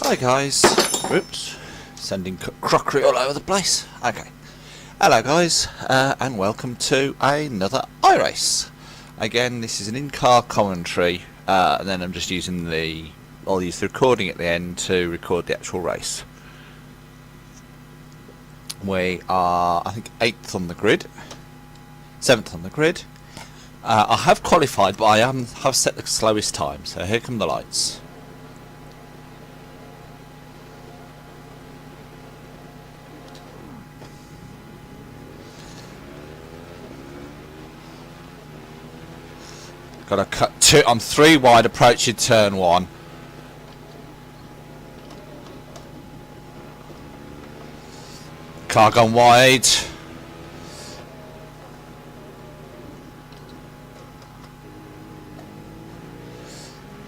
Hi guys. Oops. Sending crockery all over the place. Okay. Hello guys, and welcome to another iRace. Again, this is an in-car commentary, and then I'm just using I'll use the recording at the end to record the actual race. We are, I think, 8th on the grid. 7th on the grid. I have qualified, but I have set the slowest time, so here come the lights. Got to cut two. I'm 3 wide approaching turn 1. Car gone wide.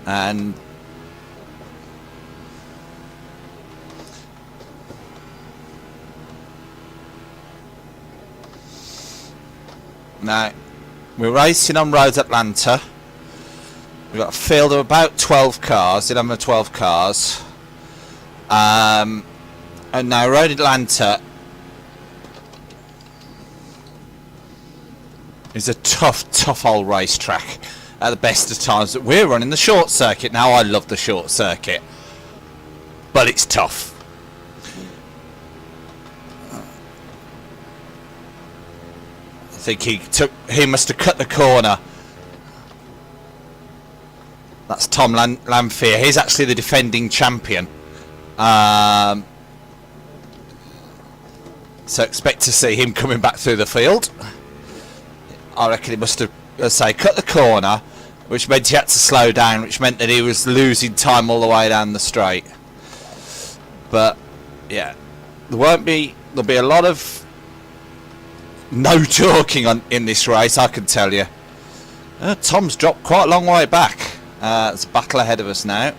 And now we're racing on Road Atlanta. We've got a field of about 12 cars, 11 or 12 cars. And now Road Atlanta is a tough old racetrack at the best of times. We're running the short circuit now. I love the short circuit, but it's tough. I think he must have cut the corner. That's Tom Lanphier. He's actually the defending champion. So expect to see him coming back through the field. I reckon he must have, cut the corner, which meant he had to slow down, which meant that he was losing time all the way down the straight. But yeah, there'll be a lot of no talking in this race, I can tell you. Tom's dropped quite a long way back. There's a battle ahead of us now.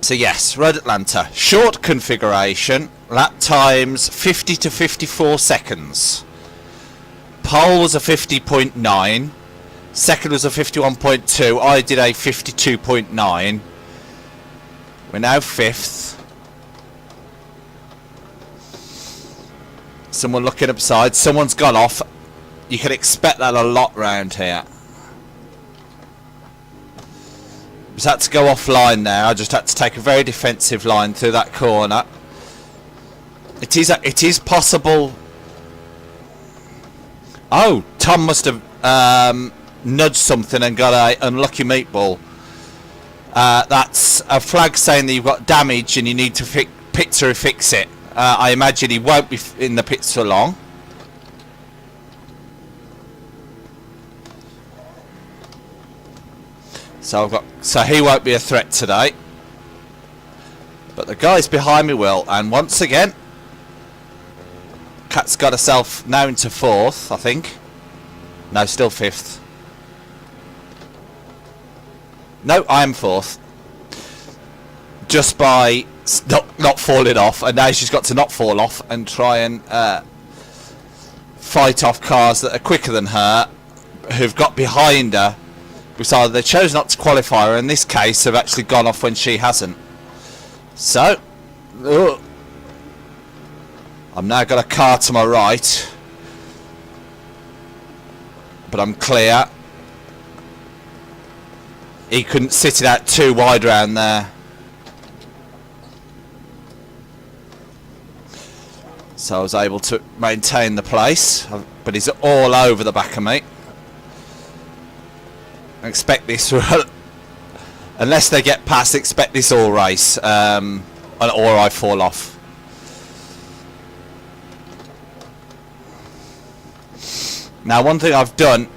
So yes, Road Atlanta, short configuration, lap times 50 to 54 seconds. Pole was a 50.9, second was a 51.2, I did a 52.9. We're now 5th. Someone looking upside, someone's gone off. You can expect that a lot round here. Just had to go offline there. I just had to take a very defensive line through that corner. It is possible. Oh, Tom must have nudged something and got a unlucky meatball. That's a flag saying that you've got damage and you need to pit to fix it. I imagine he won't be in the pits for long. So he won't be a threat today. But the guys behind me will. And once again, Kat's got herself now into 4th, I think. No, still 5th. No, I am 4th. Just by not falling off. And now she's got to not fall off and try and fight off cars that are quicker than her, who've got behind her. So they chose not to qualify her. In this case, have actually gone off when she hasn't. So, I've now got a car to my right, but I'm clear. He couldn't sit it out too wide round there. So I was able to maintain the place, but he's all over the back of me. I expect this, unless they get past, expect this all race, or I fall off. Now, one thing I've done,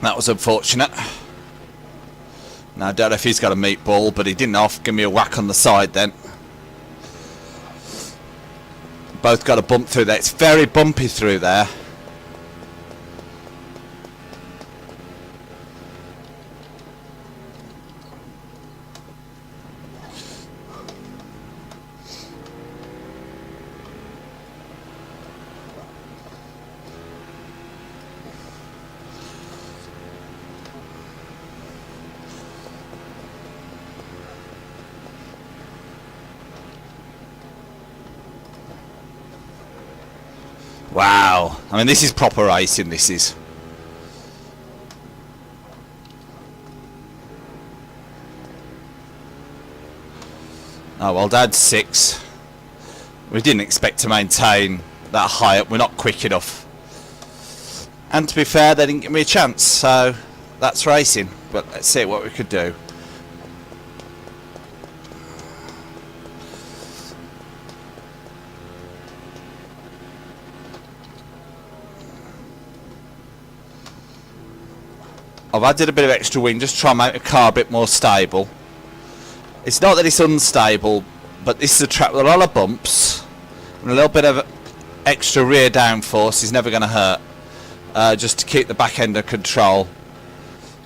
that was unfortunate. Now, I don't know if he's got a meatball, but he didn't give me a whack on the side then. Both got a bump through there. It's very bumpy through there. Wow. I mean, this is proper racing, this is. Oh, well, Dad's 6. We didn't expect to maintain that high up. We're not quick enough. And to be fair, they didn't give me a chance, so that's racing. But let's see what we could do. I've added a bit of extra wing just to try and make the car a bit more stable. It's not that it's unstable, but this is a track with a lot of bumps, and a little bit of extra rear downforce is never going to hurt, just to keep the back end of control.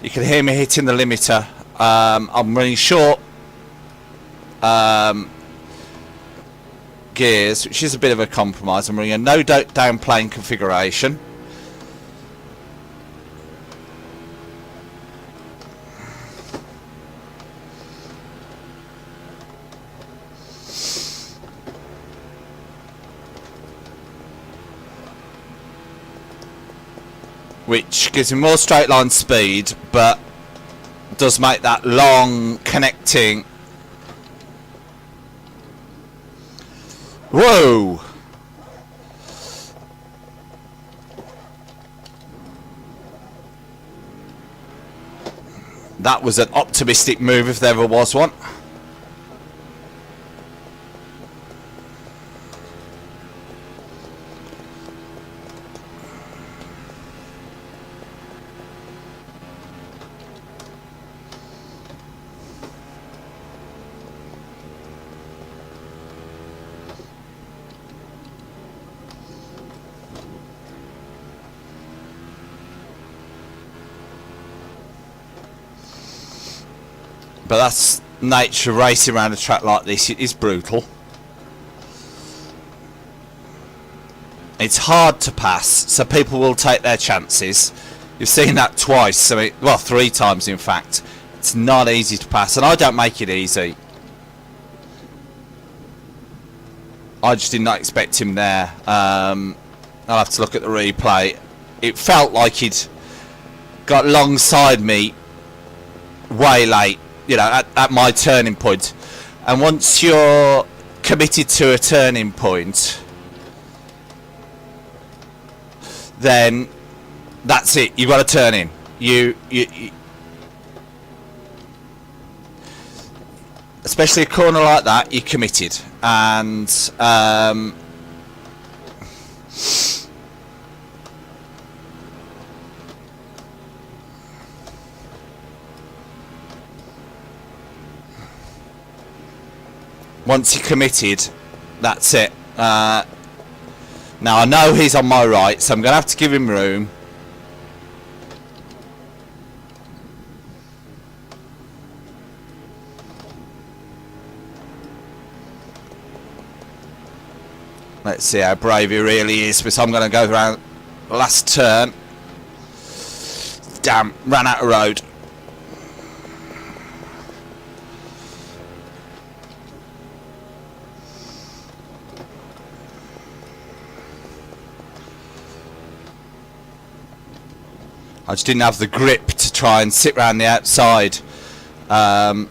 You can hear me hitting the limiter. I'm running short gears, which is a bit of a compromise. I'm running a no down plane configuration. Which gives me more straight line speed, but does make that long connecting. Whoa! That was an optimistic move if there ever was one. But that's nature racing around a track like this. It is brutal. It's hard to pass, so people will take their chances. You've seen that twice, I mean, well, 3 times in fact. It's not easy to pass, and I don't make it easy. I just did not expect him there. I'll have to look at the replay. It felt like he'd got alongside me way late. You know, at my turning point. And once you're committed to a turning point, then that's it. You've got to turn in. You especially a corner like that, you're committed. And once you're committed, that's it. Now I know he's on my right, so I'm going to have to give him room. Let's see how brave he really is, because I'm going to go around the last turn. Damn, ran out of road. I just didn't have the grip to try and sit round the outside. But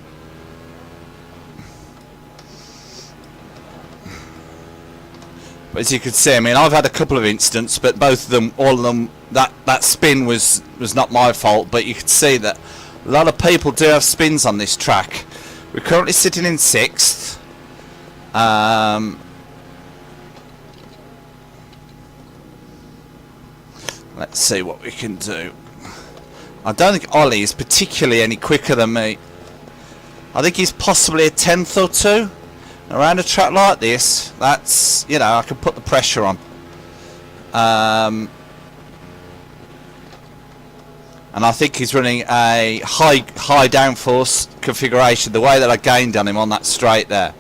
as you can see, I mean, I've had a couple of incidents, but both of them, all of them, that spin was not my fault. But you can see that a lot of people do have spins on this track. We're currently sitting in 6th. Let's see what we can do. I don't think Ollie is particularly any quicker than me. I think he's possibly a 10th or 2. Around a track like this, that's, you know, I can put the pressure on. And I think he's running a high downforce configuration, the way that I gained on him on that straight there.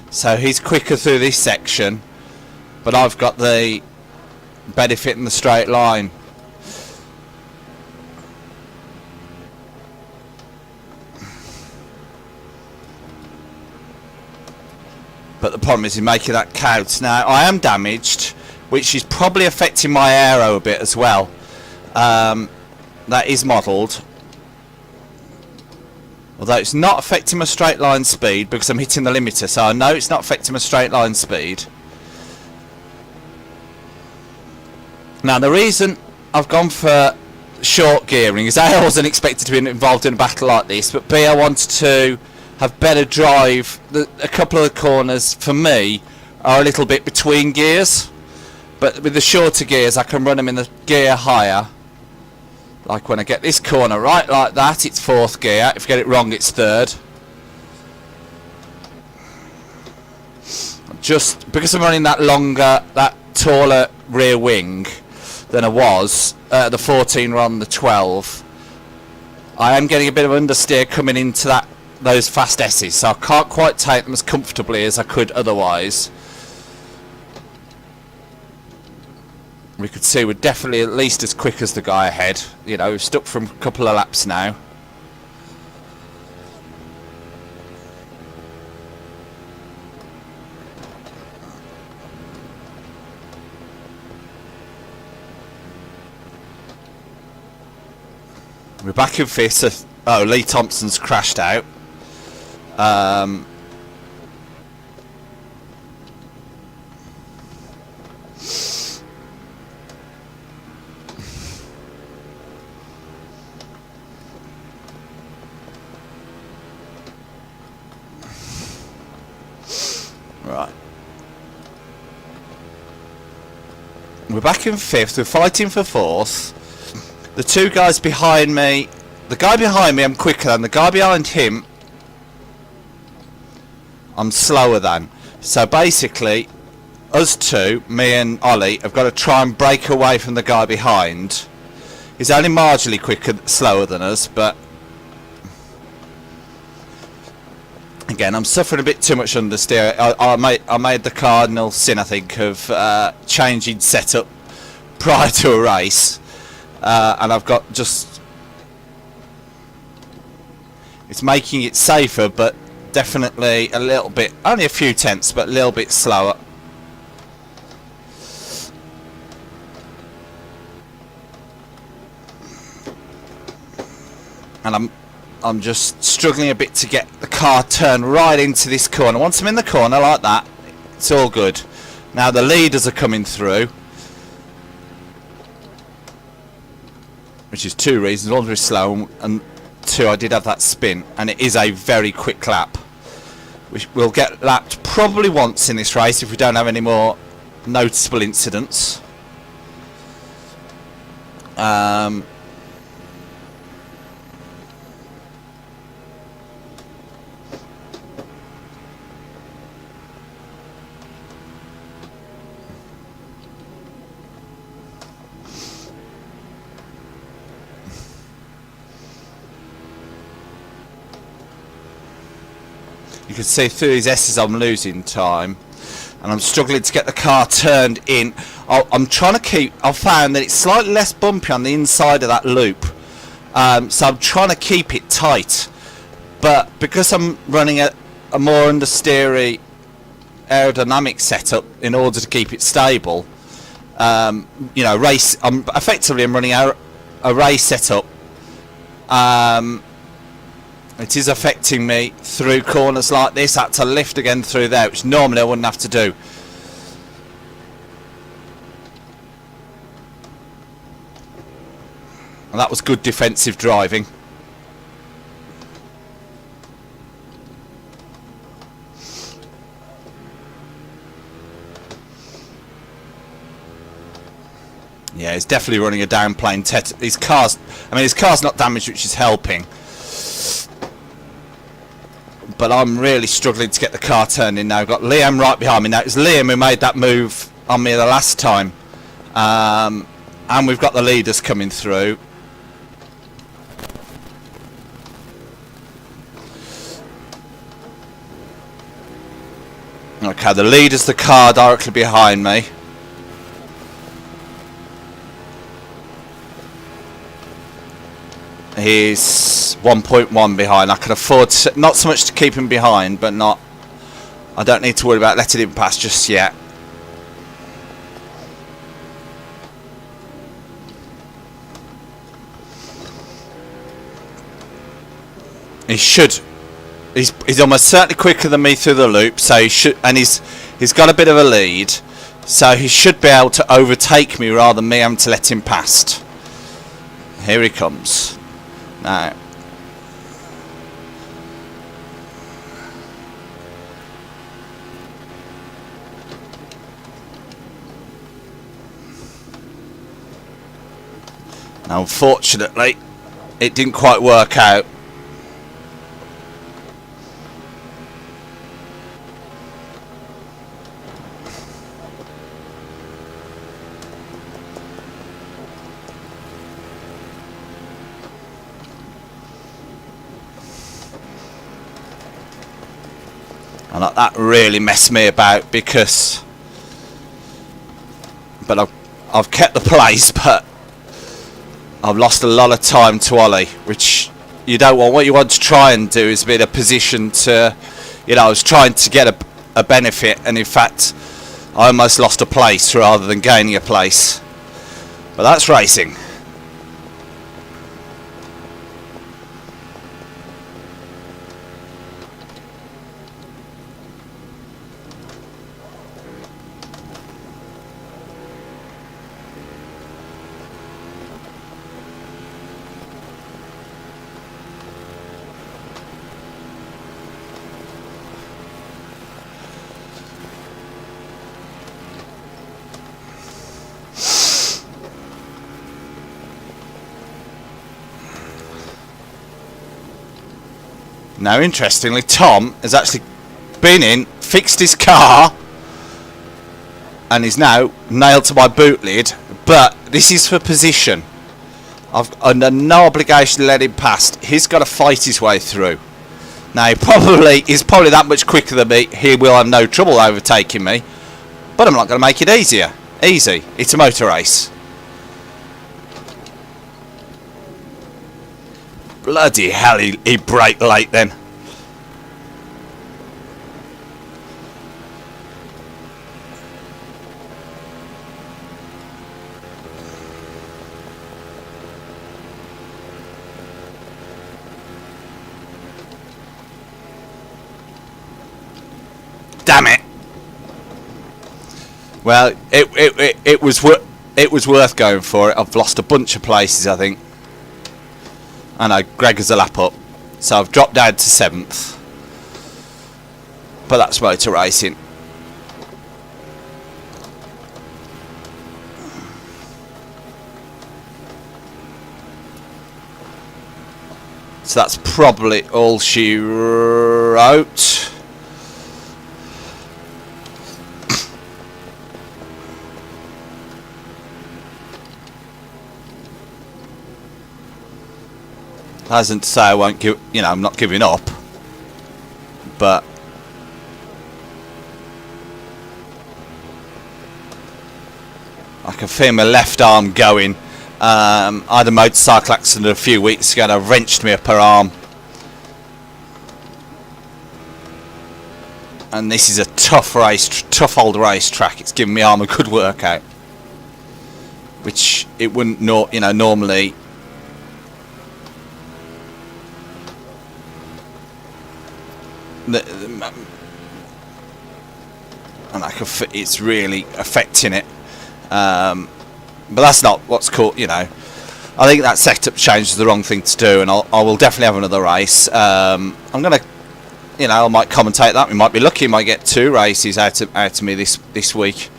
So he's quicker through this section, but I've got the benefit in the straight line. But the problem is in making that count. Now, I am damaged, which is probably affecting my aero a bit as well. That is modelled. Although it's not affecting my straight line speed because I'm hitting the limiter, so I know it's not affecting my straight line speed. Now the reason I've gone for short gearing is A, I wasn't expected to be involved in a battle like this, but B, I wanted to have better drive. A couple of the corners for me are a little bit between gears, but with the shorter gears I can run them in the gear higher. Like when I get this corner right like that, it's 4th gear. If I get it wrong, it's 3rd. Just because I'm running that longer, that taller rear wing than I was at the 14 or on the 12, I am getting a bit of understeer coming into those fast S's, so I can't quite take them as comfortably as I could otherwise. We could see we're definitely at least as quick as the guy ahead. You know, we've stuck for a couple of laps now. We're back in 5th. Oh, Lee Thompson's crashed out. Right. We're back in 5th. We're fighting for 4th. The two guys behind me, the guy behind me I'm quicker than, the guy behind him I'm slower than. So basically, us two, me and Ollie, have got to try and break away from the guy behind. He's only marginally slower than us, but again, I'm suffering a bit too much understeer. I made the cardinal sin, I think, of changing setup prior to a race. And I've got just... It's making it safer, but definitely a little bit... Only a few tenths, but a little bit slower. And I'm just struggling a bit to get the car turned right into this corner. Once I'm in the corner like that, it's all good. Now the leaders are coming through. Which is 2 reasons. One, very slow, and 2, I did have that spin, and it is a very quick lap. We'll get lapped probably once in this race if we don't have any more noticeable incidents. You can see through these S's I'm losing time, and I'm struggling to get the car turned in. I'm trying to keep... I've found that it's slightly less bumpy on the inside of that loop, so I'm trying to keep it tight. But because I'm running a more understeery aerodynamic setup in order to keep it stable, you know, I'm effectively running a race setup. It is affecting me through corners like this. I had to lift again through there, which normally I wouldn't have to do. And that was good defensive driving. Yeah, he's definitely running a downplane. His car's not damaged, which is helping. But I'm really struggling to get the car turned in now. I've got Liam right behind me now. It was Liam who made that move on me the last time. And we've got the leaders coming through. Okay, the leader's the car directly behind me. He's 1.1 behind. I can afford to, not so much to keep him behind, but not I don't need to worry about letting him pass just yet. He should. He's almost certainly quicker than me through the loop, so he should, and he's got a bit of a lead, so he should be able to overtake me rather than me having to let him past. Here he comes. Now. Now, unfortunately, it didn't quite work out. And that really messed me about because, but I've kept the place, but I've lost a lot of time to Ollie, which you don't want. What you want to try and do is be in a position to, I was trying to get a benefit, and in fact, I almost lost a place rather than gaining a place. But that's racing. Now, interestingly, Tom has actually been in, fixed his car, and is now nailed to my boot lid. But this is for position. I've under no obligation to let him past. He's got to fight his way through. Now, he's probably that much quicker than me. He will have no trouble overtaking me. But I'm not going to make it easier. Easy. It's a motor race. Bloody hell, he braked late then. Damn it. Well, it was worth going for it. I've lost a bunch of places, I think. I know, Greg has a lap up, so I've dropped down to 7th. But that's motor racing. So that's probably all she wrote. Hasn't to say I won't give, I'm not giving up, but I can feel my left arm going. I had a motorcycle accident a few weeks ago and I wrenched my upper arm, and this is a tough old race track. It's given my arm a good workout, which it wouldn't normally. And it's really affecting it, but that's not what's called. I think that setup change is the wrong thing to do, and I will definitely have another race. I'm gonna, I might commentate that. We might be lucky. Might get 2 races out of me this week.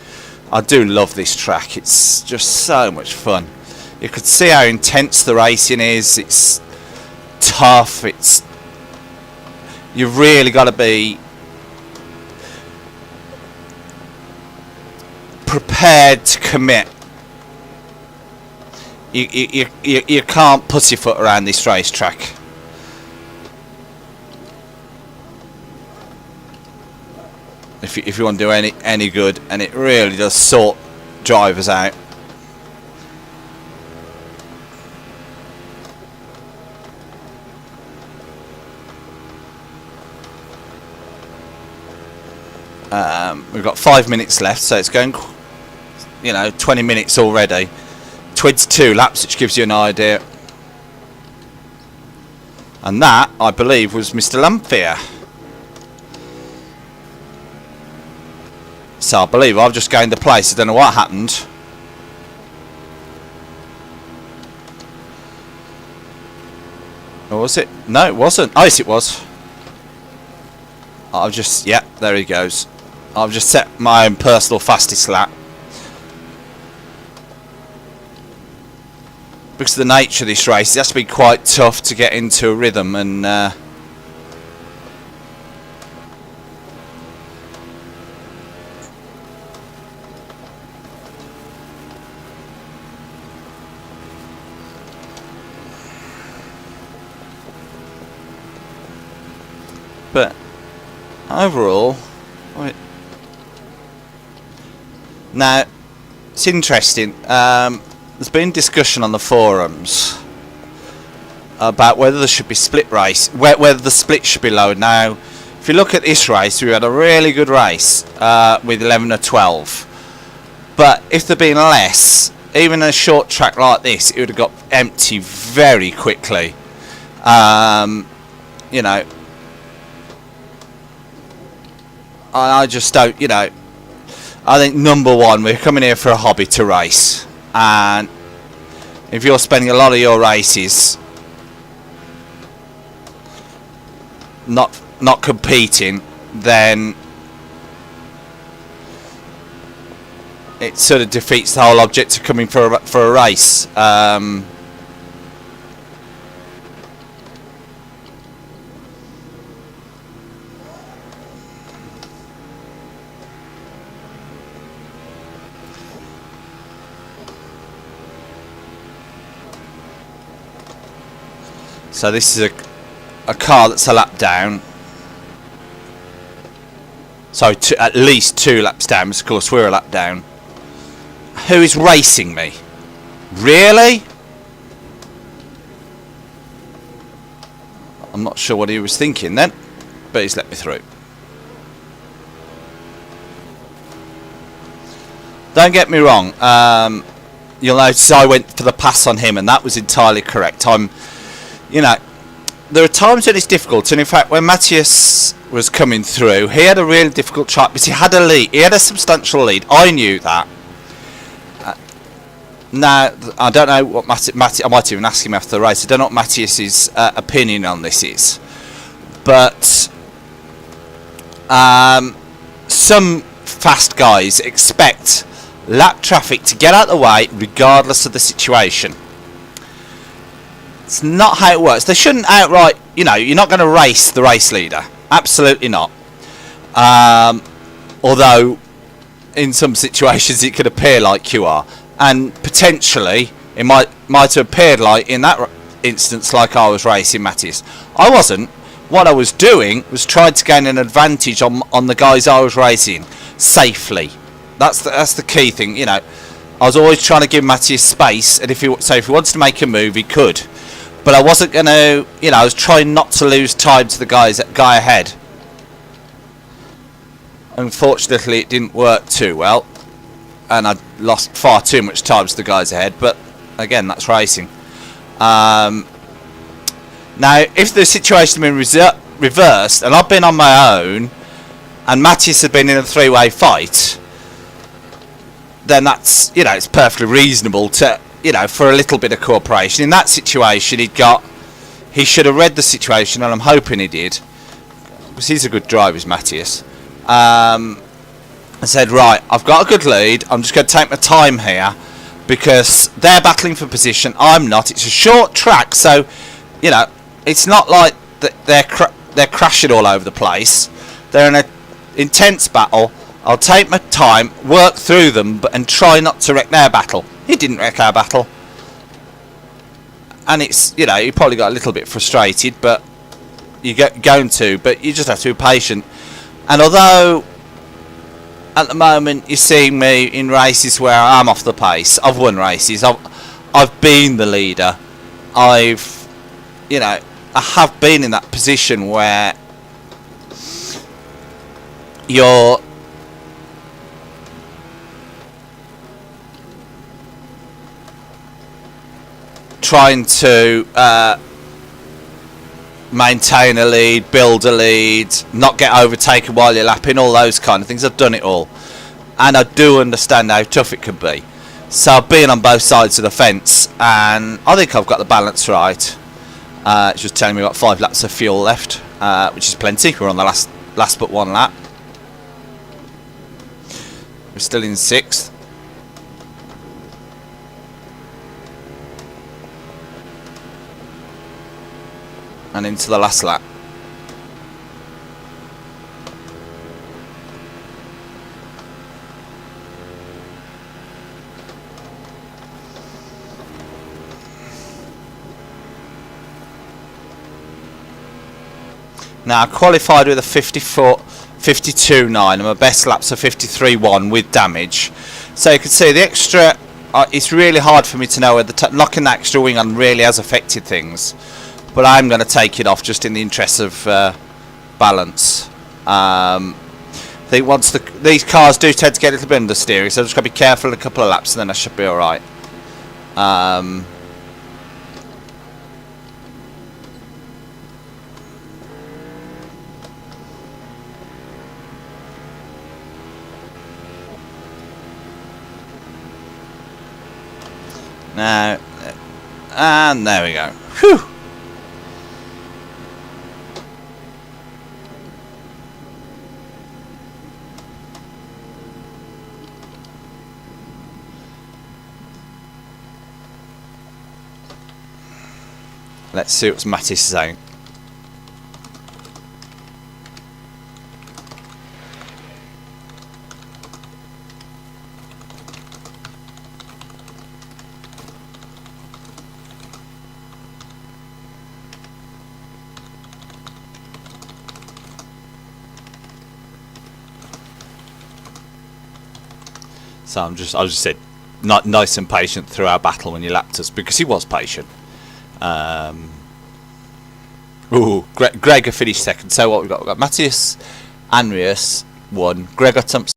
I do love this track. It's just so much fun. You could see how intense the racing is. It's tough. You've really got to be prepared to commit. You can't pussyfoot around this racetrack. If you want to do any good, and it really does sort drivers out. We've got 5 minutes left, so it's going, 20 minutes already. 22 laps, which gives you an idea. And that, I believe, was Mr. Lamphere. So I believe I've just gained the place. I don't know what happened. Or was it? No, it wasn't. Oh, yes, it was. I've just... Yeah, there he goes. I've just set my own personal fastest lap. Because of the nature of this race, it has to be quite tough to get into a rhythm, and but overall, now it's interesting. There's been discussion on the forums about whether there should be split race, whether the split should be low. Now, if you look at this race, we had a really good race with 11 or 12. But if there'd been less, even a short track like this, it would have got empty very quickly. I just don't, I think number one, we're coming here for a hobby to race. And if you're spending a lot of your races not competing, then it sort of defeats the whole object of coming for a race. So this is a car that's a lap down. So at least 2 laps down, because of course we're a lap down. Who is racing me? Really? I'm not sure what he was thinking then, but he's let me through. Don't get me wrong. You'll notice I went for the pass on him, and that was entirely correct. There are times when it's difficult, and in fact when Matthias was coming through, he had a really difficult track because he had a lead. He had a substantial lead. I knew that. Now, I don't know what I might even ask him after the race. I don't know what Matthias's opinion on this is. But some fast guys expect lap traffic to get out of the way regardless of the situation. It's not how it works. They shouldn't outright, you're not going to race the race leader. Absolutely not. Although, in some situations it could appear like you are. And potentially, it might have appeared like, in that instance, like I was racing Matthias. I wasn't. What I was doing was trying to gain an advantage on the guys I was racing safely. That's the key thing, I was always trying to give Matthias space, and if he wanted to make a move, he could. But I wasn't going to, I was trying not to lose time to the guy ahead. Unfortunately, it didn't work too well. And I lost far too much time to the guys ahead. But, again, that's racing. Now, if the situation had been reversed, and I've been on my own, and Matthias had been in a 3-way fight, then that's, it's perfectly reasonable to... for a little bit of cooperation. In that situation, he should have read the situation, and I'm hoping he did, because he's a good driver, is Matthias. I said, right, I've got a good lead, I'm just going to take my time here, because they're battling for position, I'm not. It's a short track, so, it's not like they're crashing all over the place. They're in an intense battle. I'll take my time, work through them, and try not to wreck their battle. He didn't wreck our battle. And it's, he probably got a little bit frustrated, but you're going to, but you just have to be patient. And although, at the moment, you're seeing me in races where I'm off the pace, I've won races, I've been the leader, I have been in that position where you're trying to maintain a lead, build a lead, not get overtaken while you're lapping, all those kind of things. I've done it all, and I do understand how tough it can be. So I've been on both sides of the fence, and I think I've got the balance right. It's just telling me we've got 5 laps of fuel left, which is plenty. We're on the last but one lap. We're still in 6th. And into the last lap. Now I qualified with a 52.9 and my best laps are 53.1 with damage. So you can see the extra, it's really hard for me to know whether locking that extra wing on really has affected things. But I'm going to take it off just in the interest of balance. I think once these cars do tend to get a little bit understeering, so I've just got to be careful a couple of laps and then I should be alright. Now, and there we go. Whew. Let's see what Mattis is saying. So I just said, not nice and patient through our battle when you lapped us, because he was patient. Gregor finished second. So what we've got? We've got Matthias Andreas won. Gregor Thompson